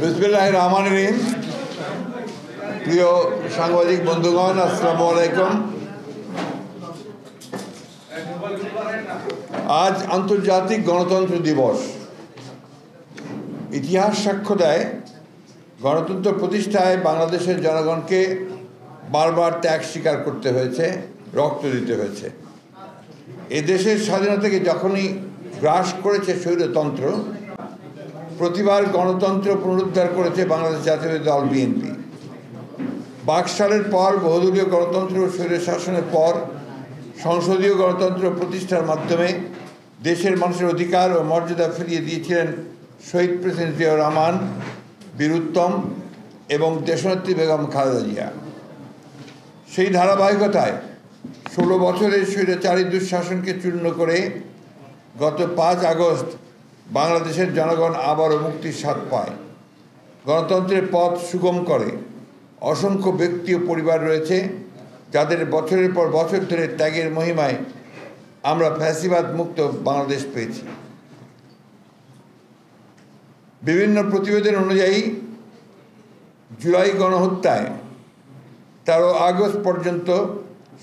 বিসমিল্লাহির রহমানির রহিম। প্রিয় সাংবাদিক বন্ধুগণ, আসসালামু আলাইকুম। আজ আন্তর্জাতিক গণতন্ত্র দিবস। ইতিহাস সাক্ষ্য দেয়, গণতন্ত্র প্রতিষ্ঠায় বাংলাদেশের জনগণকে বারবার ত্যাগ স্বীকার করতে হয়েছে, রক্ত দিতে হয়েছে। এ দেশের স্বাধীনতাকে যখনই গ্রাস করেছে স্বৈরতন্ত্র, প্রতিবার গণতন্ত্র পুনরুদ্ধার করেছে বাংলাদেশ জাতীয়তাবাদী দল বিএনপি। বাকশালের পর বহুদলীয় গণতন্ত্র ও স্বৈর শাসনের পর সংসদীয় গণতন্ত্র প্রতিষ্ঠার মাধ্যমে দেশের মানুষের অধিকার ও মর্যাদা ফিরিয়ে দিয়েছিলেন শহীদ প্রেসিডেন্ট জিয়াউর রহমান, বীর উত্তম এবং দেশনেত্রী বেগম খালেদা জিয়া। সেই ধারাবাহিকতায় 16 বছরের স্বৈরাচারী দুঃশাসনকে চূর্ণ করে গত 5 আগস্ট বাংলাদেশের জনগণ আবারও মুক্তির স্বাদ পায়। গণতন্ত্রের পথ সুগম করে অসংখ্য ব্যক্তি ও পরিবার রয়েছে যাদের বছরের পর বছর ধরে ত্যাগের মহিমায় আমরা ফ্যাসিবাদ মুক্ত বাংলাদেশ পেয়েছি। বিভিন্ন প্রতিবেদন অনুযায়ী জুলাই গণহত্যায় 13 আগস্ট পর্যন্ত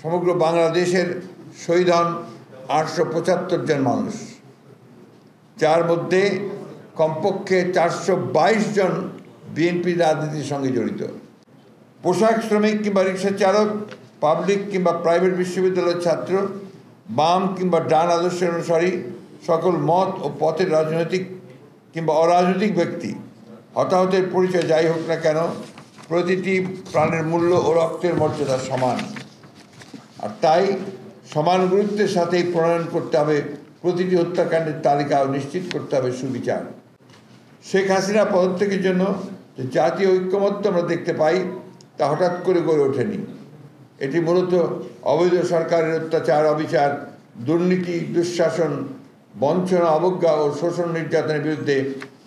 সমগ্র বাংলাদেশের শহীদ হন 875 জন মানুষ, যার মধ্যে কমপক্ষে 422 জন বিএনপি রাজনীতির সঙ্গে জড়িত। পোশাক শ্রমিক কিংবা রিক্সা চালক, পাবলিক কিংবা প্রাইভেট বিশ্ববিদ্যালয়ের ছাত্র, বাম কিংবা ডান আদর্শের অনুসারী, সকল মত ও পথের রাজনৈতিক কিংবা অরাজনৈতিক ব্যক্তি, হতাহতের পরিচয় যাই হোক না কেন, প্রতিটি প্রাণের মূল্য ও রক্তের মর্যাদা সমান। আর তাই সমান গুরুত্বের সাথেই প্রণয়ন করতে হবে প্রতিটি হত্যাকাণ্ডের তালিকা ও নিশ্চিত করতে হবে সুবিচার। শেখ হাসিনা পদত্যাগের জন্য যে জাতীয় ঐক্যমত্য আমরা দেখতে পাই, তা হঠাৎ করে গড়ে ওঠেনি। এটি মূলত অবৈধ সরকারের অত্যাচার, অবিচার, দুর্নীতি, দুঃশাসন, বঞ্চনা, অবজ্ঞা ও শোষণ নির্যাতনের বিরুদ্ধে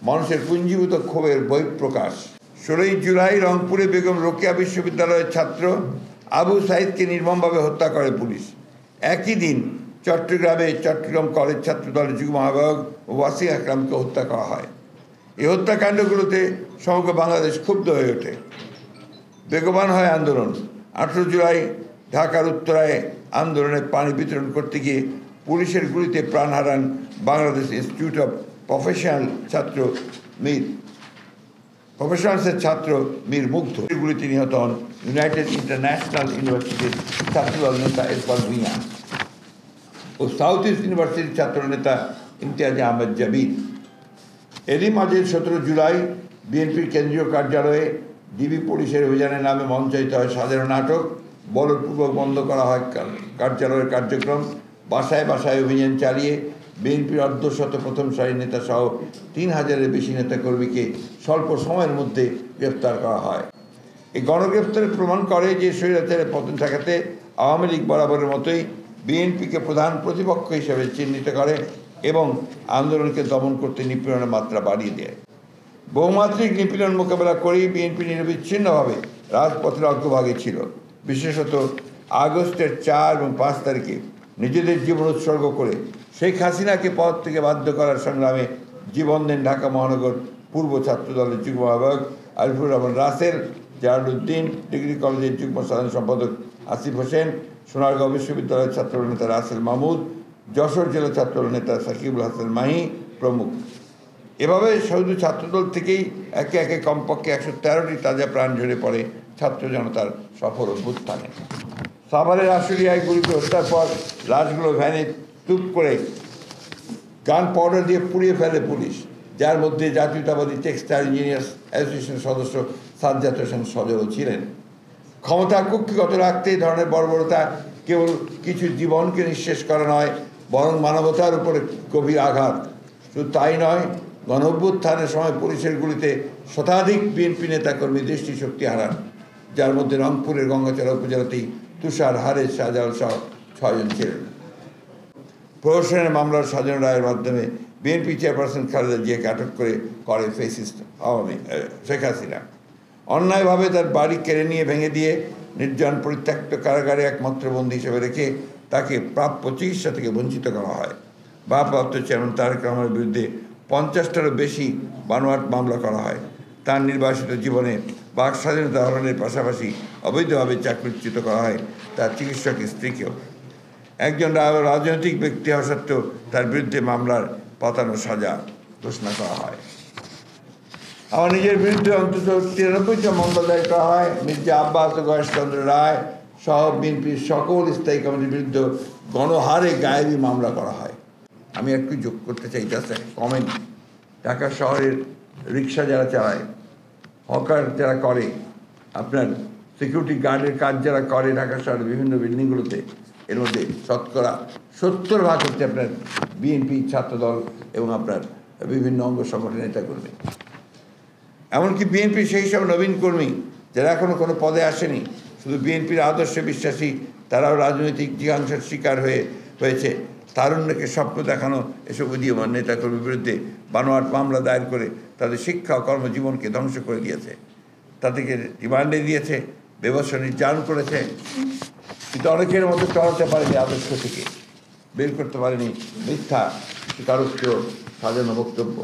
মানুষের পুঞ্জীভূত ক্ষোভের বহিঃপ্রকাশ। 16 জুলাই রংপুরে বেগম রোকেয়া বিশ্ববিদ্যালয়ের ছাত্র আবু সাইদকে নির্মমভাবে হত্যা করে পুলিশ। একই দিন চট্টগ্রামে চট্টগ্রাম কলেজ ছাত্র দলের যুগ্ম আহ্বায়ক ওয়াসিম আকরামকে হত্যা করা হয়। এই হত্যাকাণ্ডগুলোতে সমগ্র বাংলাদেশ ক্ষুব্ধ হয়ে ওঠে। বেগবান হয় আন্দোলন। 18 জুলাই ঢাকার উত্তরায় আন্দোলনে পানি বিতরণ করতে গিয়ে পুলিশের গুলিতে প্রাণ হারান বাংলাদেশ ইনস্টিটিউট অফ প্রফেশনালসের ছাত্র মীর মুগ্ধ। গুলিতে নিহত হন ইউনাইটেড ইন্টারন্যাশনাল ইউনিভার্সিটির ছাত্রদল নেতা ইরফান ভূঁইয়া ও সাউথ ইস্ট ইউনিভার্সিটির ছাত্র নেতা ইমতিয়াজ আহমেদ জাবির। এরই মাঝে 17 জুলাই বিএনপির কেন্দ্রীয় কার্যালয়ে ডিবি পুলিশের অভিযানের নামে মঞ্চায়িত হয় সাধারণ নাটক, বলপূর্বক বন্ধ করা হয় কার্যালয়ের কার্যক্রম, বাসায় বাসায় অভিযান চালিয়ে বিএনপির অর্ধশত প্রথম সারির নেতা সহ 3000-এর বেশি নেতাকর্মীকে স্বল্প সময়ের মধ্যে গ্রেপ্তার করা হয়। এই গণগ্রেপ্তারের প্রমাণ করে যে স্বৈরাচারের পতন ঠেকাতে আওয়ামী লীগ বরাবরের মতোই বিএনপিকে প্রধান প্রতিপক্ষ হিসেবে চিহ্নিত করে এবং আন্দোলনকে দমন করতে নিপীড়নের মাত্রা বাড়িয়ে দেয়। বহুমাত্রিক নিপীড়ন মোকাবেলা করেই বিএনপি নিরবিচ্ছিন্নভাবে রাজপথের অগ্রভাগে ছিল। বিশেষত আগস্টের 4 এবং 5 তারিখে নিজেদের জীবন উৎসর্গ করে শেখ হাসিনাকে পদ থেকে বাধ্য করার সংগ্রামে জীবন দেন ঢাকা মহানগর পূর্ব ছাত্র দলের যুগ্ম আহ্বায়ক আরিফুর রহমান রাসেল, জালালউদ্দিন ডিগ্রি কলেজের যুগ্ম সাধারণ সম্পাদক আসিফ হোসেন, সোনারগাঁও বিশ্ববিদ্যালয়ের ছাত্রদল নেতা রাসেল মাহমুদ, যশোর জেলা ছাত্রদল নেতা সাকিবুল হাসান মাহি প্রমুখ। এভাবে শুধু ছাত্রদল থেকেই একে একে কমপক্ষে 113টি তাজা প্রাণ ঝরে পড়ে ছাত্র জনতার সফল অভ্যুত্থানে। সাভারের আশুলিয়ায় গুলিতে হত্যার পর লাশগুলো ভ্যানে তুপ করে গান পাউডার দিয়ে পুড়িয়ে ফেলে পুলিশ, যার মধ্যে জাতীয়তাবাদী টেক্সটাইল ইঞ্জিনিয়ার্স অ্যাসোসিয়েশনের সদস্য সাজ্জাদ হোসেন সজলও ছিলেন। ক্ষমতা কুক্ষিগত রাখতে এই ধরনের বর্বরতা কেবল কিছু জীবনকে নিঃশেষ করা নয়, বরং মানবতার উপরে গভীর আঘাত। শুধু তাই নয়, গণ অভ্যুত্থানের সময় পুলিশের গুলিতে শতাধিক বিএনপি নেতাকর্মী দৃষ্টিশক্তি হারান, যার মধ্যে রংপুরের গঙ্গাচড়া উপজেলাতেই তুষার, হারেস, শাহজালাল সহ 6 জন ছিলেন। প্রহসনের মামলার সাজানো রায়ের মাধ্যমে বিএনপি চেয়ারপারসন খালেদা জিয়াকে আটক করে ফ্যাসিস্ট শেখ হাসিনা। অন্যায়ভাবে তার বাড়ি কেড়ে নিয়ে ভেঙে দিয়ে নির্জন পরিত্যক্ত কারাগারে একমাত্র বন্দী হিসেবে রেখে তাকে প্রাপ্য চিকিৎসা থেকে বঞ্চিত করা হয়। ভারপ্রাপ্ত চেয়ারম্যান তারেক রহমানের বিরুদ্ধে 50টারও বেশি বানোয়াট মামলা করা হয়। তার নির্বাসিত জীবনে বাক স্বাধীনতা হরণের পাশাপাশি অবৈধভাবে চাকরিচ্যুত করা হয় তার চিকিৎসক স্ত্রীকেও। একজন রাজনৈতিক ব্যক্তি হওয়া সত্ত্বেও তার বিরুদ্ধে মামলার পাতানো সাজা ঘোষণা করা হয়। আমার নিজের বিরুদ্ধে অন্তত 93টা মামলা দায়ের করা হয়। মির্জা আব্বাস ও গয়েশচন্দ্র রায় সহ বিএনপির সকল স্থায়ী কমিটির বিরুদ্ধে গণহারে গায়েবী মামলা করা হয়। আমি একটু যোগ করতে চাই, জাস্ট একটা কমেন্ট। ঢাকা শহরের রিক্সা যারা চালায়, হকার যারা করে, আপনার সিকিউরিটি গার্ডের কাজ যারা করে ঢাকা শহরের বিভিন্ন বিল্ডিংগুলোতে, এর মধ্যে শতকরা 70% হচ্ছে আপনার বিএনপি ছাত্রদল এবং আপনার বিভিন্ন অঙ্গ সংগঠনের নেতাকর্মী। এমনকি বিএনপি সেই সব নবীন কর্মী যারা এখনও কোনো পদে আসেনি, শুধু বিএনপির আদর্শে বিশ্বাসী, তারাও রাজনৈতিক জিজ্ঞাসার শিকার হয়েছে। তারুণ্যকে স্বপ্ন দেখানো এসব উদীয়মান নেতাকর্মীর বিরুদ্ধে বানোয়াট মামলা দায়ের করে তাদের শিক্ষা ও কর্মজীবনকে ধ্বংস করে দিয়েছে। তাদেরকে রিমান্ডে দিয়েছে, বেবস নির্যাতন করেছে, কিন্তু অনেকের মধ্যে টলাতে পারেনি, আদর্শ থেকে বের করতে পারেনি মিথ্যা স্বীকারোক্ত সাজানো বক্তব্য।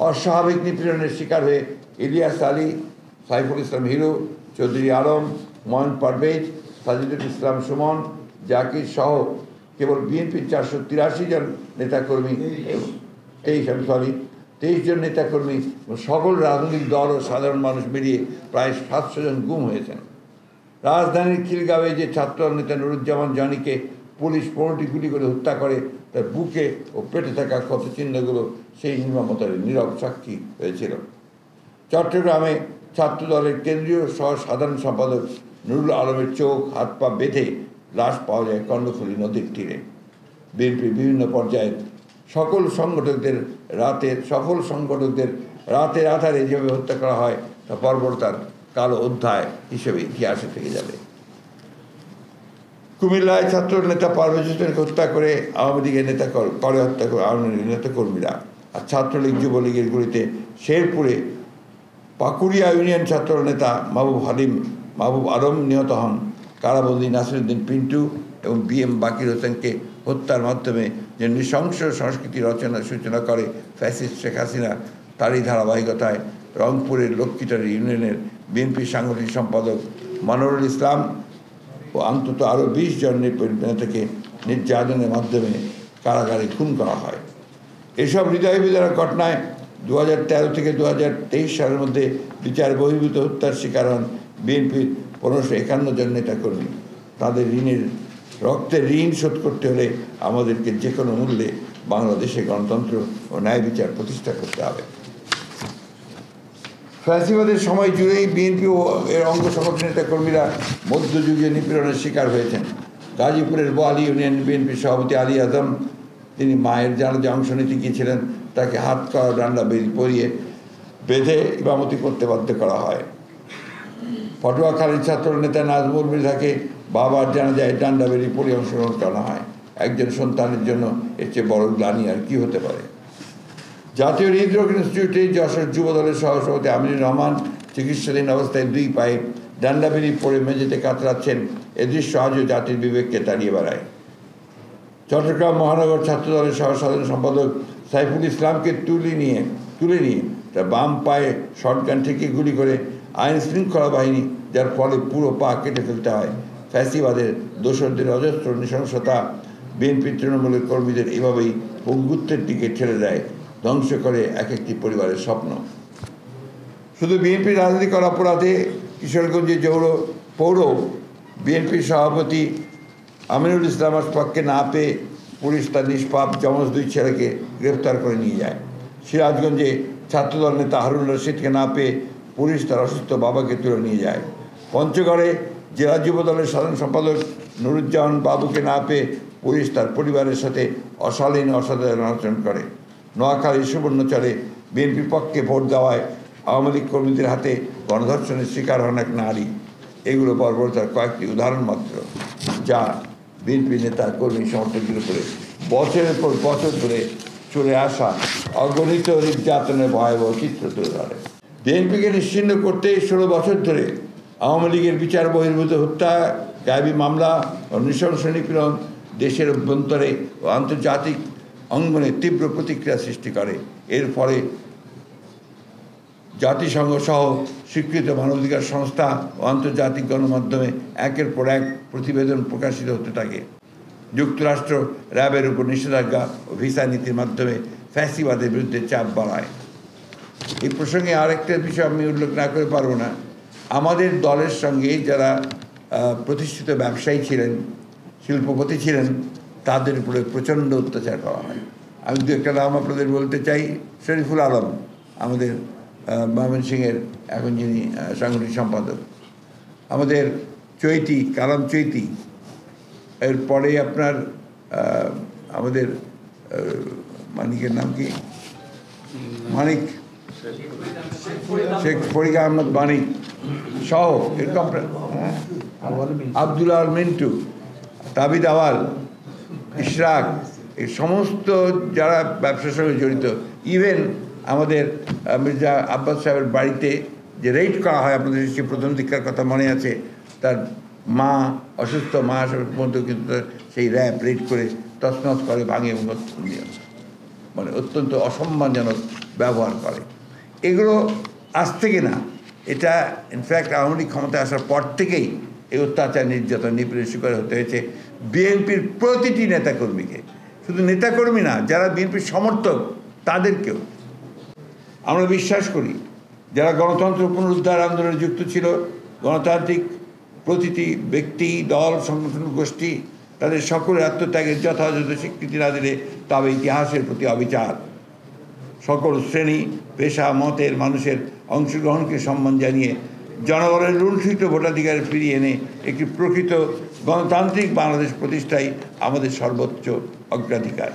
অস্বাভাবিক নিপীড়নের শিকার হয়ে ইলিয়াস আলী, সাইফুল ইসলাম হিরো, চৌধুরী আলম, ময়ন পারভেজ, সাজিদুল ইসলাম সুমন, জাকির সহ কেবল বিএনপির 483 জন নেতাকর্মী, 23 জন নেতাকর্মী, সকল রাজনৈতিক দল ও সাধারণ মানুষ মিলিয়ে প্রায় 700 জন গুম হয়েছেন। রাজধানীর খিলগাঁওয়ে যে ছাত্র নেতা নুরুজ্জামান জনিকে পুলিশ 15টি গুলি করে হত্যা করে, তার বুকে ও পেটে থাকা ক্ষতচিহ্নগুলো সেই নির্মমতার নীরব সাক্ষী হয়েছিল। চট্টগ্রামে ছাত্রদলের কেন্দ্রীয় সহ সাধারণ সম্পাদক নুরুল আলমের চোখ হাত পা বেঁধে লাশ পাওয়া যায় কর্ণফুলী নদীর তীরে। বিএনপির বিভিন্ন পর্যায়ে সফল সংগঠকদের রাতের আধারে যেভাবে হত্যা করা হয় তা বর্বরতার কালো অধ্যায় হিসেবে ইতিহাসে থেকে যাবে। কুমিল্লায় ছাত্র নেতা পারভেজ হোসেনকে হত্যা করে আওয়ামী লীগের আওয়ামী লীগের নেতাকর্মীরা, আর ছাত্রলীগ যুবলীগের গুলিতে শেরপুরে পাকুড়িয়া ইউনিয়ন ছাত্র নেতা মাহবুব আলম নিহত হন। কারাবন্দী নাসিরুদ্দিন পিন্টু এবং BM বাকির হোসেনকে হত্যার মাধ্যমে যে নৃশংস সংস্কৃতি রচনার সূচনা করে ফ্যাসিস্ট শেখ হাসিনা, তারই ধারাবাহিকতায় রংপুরের লক্ষ্মীটারি ইউনিয়নের বিএনপি সাংগঠনিক সম্পাদক মনোরুল ইসলাম ও অন্তত আরও 20 জন নেতাকে নির্যাতনের মাধ্যমে কারাগারে খুন করা হয়। এসব হৃদয় বিদারক ঘটনায় 2013 থেকে 2023 সালের মধ্যে বিচার বহির্ভূত হত্যার শিকার হন বিএনপির 1551 জন নেতাকর্মী। তাদের রক্তের ঋণ শোধ করতে হলে আমাদেরকে যে কোনো মূল্যে বাংলাদেশে গণতন্ত্র ও ন্যায় বিচার প্রতিষ্ঠা করতে হবে। ফ্যাসিবাদের সময় জুড়েই বিএনপি ও এর অঙ্গ সংগঠনের নেতাকর্মীরা মধ্যযুগীয় নিপীড়নের শিকার হয়েছেন। গাজীপুরের বোয়ালি ইউনিয়ন বিএনপির সভাপতি আলী আজম, তিনি মায়ের জানাজে অংশ নিতে গিয়েছিলেন, তাকে হাত করা ডান্ডা পরিয়ে বেঁধে ইমামতি করতে বাধ্য করা হয়। পটুয়াখালীর ছাত্র নেতা নাজমুল মৃধাকে বাবার জানাজায় ডান্ডা বেরিয়ে পড়ে অংশগ্রহণ করা হয়। একজন সন্তানের জন্য এর চেয়ে বড় গ্লানি আর কি হতে পারে। জাতীয় হৃদরোগ ইনস্টিটিউটে যশোর যুবদলের সহসভাপতি আমিনুর রহমান চিকিৎসাধীন অবস্থায় 2 পায়ে ডান্ডা বেরিয়ে পড়ে মেঝেতে কাতরাচ্ছেন। এ দৃশ্য আজও জাতির বিবেককে তাড়িয়ে বেড়ায়। চট্টগ্রাম মহানগর ছাত্রদলের সাধারণ সম্পাদক সাইফুল ইসলামকে তুলে নিয়ে তার বাম পায়ে শটগান থেকে গুলি করে আইন শৃঙ্খলা বাহিনী, যার ফলে পুরো পা কেটে ফেলতে হয়। ফ্যাসিবাদের দোসরদের অজস্র নৃশংসতা বিএনপি তৃণমূলের কর্মীদের এভাবেই পঙ্গুত্বের দিকে ঠেলে দেয়, ধ্বংস করে একটি পরিবারের স্বপ্ন। শুধু বিএনপির রাজনৈতিক অপরাধে কিশোরগঞ্জে পৌর বিএনপির সভাপতি আমিনুল ইসলাম আশফাককে না পেয়ে পুলিশ তার নিষ্পাপ যমজ 2 ছেলেকে গ্রেফতার করে নিয়ে যায়। সিরাজগঞ্জে ছাত্রদল নেতা হারুন রশিদকে না পেয়ে পুলিশ তার অসুস্থ বাবাকে তুলে নিয়ে যায়। পঞ্চগড়ে জেলা যুবদলের সাধারণ সম্পাদক নুরুজ্জামান বাবুকে না পেয়ে পুলিশ তার পরিবারের সাথে অশালীন অসাধারণ আচরণ করে। নোয়াখালীর সুবর্ণচরে বিএনপির পক্ষে ভোট দেওয়ায় আওয়ামী লীগ কর্মীদের হাতে গণধর্ষণের শিকার হন এক নারী। এগুলো বর্বরতার কয়েকটি উদাহরণ মাত্র, যা বিএনপি নেতা কর্মী সমর্থকদের উপরে বছরের পর বছর ধরে চলে আসা অগণিত নির্যাতনের ভয়াবহ চিত্র তুলে ধরে। বিএনপিকে নিশ্চিহ্ন করতে 16 বছর ধরে আওয়ামী লীগের বিচার বহির্ভূত হত্যা, গায়েবী মামলা ও নৃশংস নিপীড়ন দেশের অভ্যন্তরে ও আন্তর্জাতিক অঙ্গনে তীব্র প্রতিক্রিয়া সৃষ্টি করে। এর ফলে জাতিসংঘ সহ স্বীকৃত মানবাধিকার সংস্থা ও আন্তর্জাতিক গণমাধ্যমে একের পর এক প্রতিবেদন প্রকাশিত হতে থাকে। যুক্তরাষ্ট্র র্যাবের উপর নিষেধাজ্ঞা ও ভিসা নীতির মাধ্যমে ফ্যাসিবাদের বিরুদ্ধে চাপ বাড়ায়। এই প্রসঙ্গে আরেকটা বিষয় আমি উল্লেখ না করে পারবো না, আমাদের দলের সঙ্গে যারা প্রতিষ্ঠিত ব্যবসায়ী ছিলেন, শিল্পপতি ছিলেন, তাদের উপরে প্রচণ্ড অত্যাচার করা হয়। আমি দু একটা নাম আপনাদের বলতে চাই। শরীফুল আলম, আমাদের ময়মনসিংহের এখন যিনি সাংগঠনিক সম্পাদক, আমাদের চৈতি, কালাম চৈতি, এরপরে আপনার আমাদের মানিকের নাম কি, মানিক, শেখ ফরিদ আহমদ মানিক সহ এরকম, আবদুল্লাহ মিন্টু, তাবিদ আওয়াল, ইশরাক, এই সমস্ত যারা ব্যবসার সঙ্গে জড়িত, ইভেন আমাদের মির্জা আব্বাস সাহেবের বাড়িতে যে রেড করা হয়, আপনাদের সে প্রথম দীক্ষার কথা মনে আছে, তার মা অসুস্থ মা পর্যন্ত কিন্তু সেই র্যাব রেড করে তছনছ করে, ভাঙে এবং মানে অত্যন্ত অসম্মানজনক ব্যবহার করে। এগুলো আজ থেকে না, এটা ইনফ্যাক্ট আওয়ামী লীগ ক্ষমতায় আসার পর থেকেই এই অত্যাচার, নির্যাতন, নিপীড়নের শিকার হতে হয়েছে বিএনপির প্রতিটি নেতাকর্মীকে। শুধু নেতাকর্মী না, যারা বিএনপির সমর্থক তাদেরকেও। আমরা বিশ্বাস করি যারা গণতন্ত্র পুনরুদ্ধার আন্দোলনে যুক্ত ছিল, গণতান্ত্রিক প্রতিটি ব্যক্তি, দল, সংগঠন, গোষ্ঠী, তাদের সকলের আত্মত্যাগের যথাযথ স্বীকৃতি না দিলে তবে ইতিহাসের প্রতি অবিচার। সকল শ্রেণী, পেশা, মতের মানুষের অংশগ্রহণকে সম্মান জানিয়ে জনগণের লুণ্ঠিত ভোটাধিকার ফিরিয়ে এনে একটি প্রকৃত গণতান্ত্রিক বাংলাদেশ প্রতিষ্ঠাই আমাদের সর্বোচ্চ অগ্রাধিকার।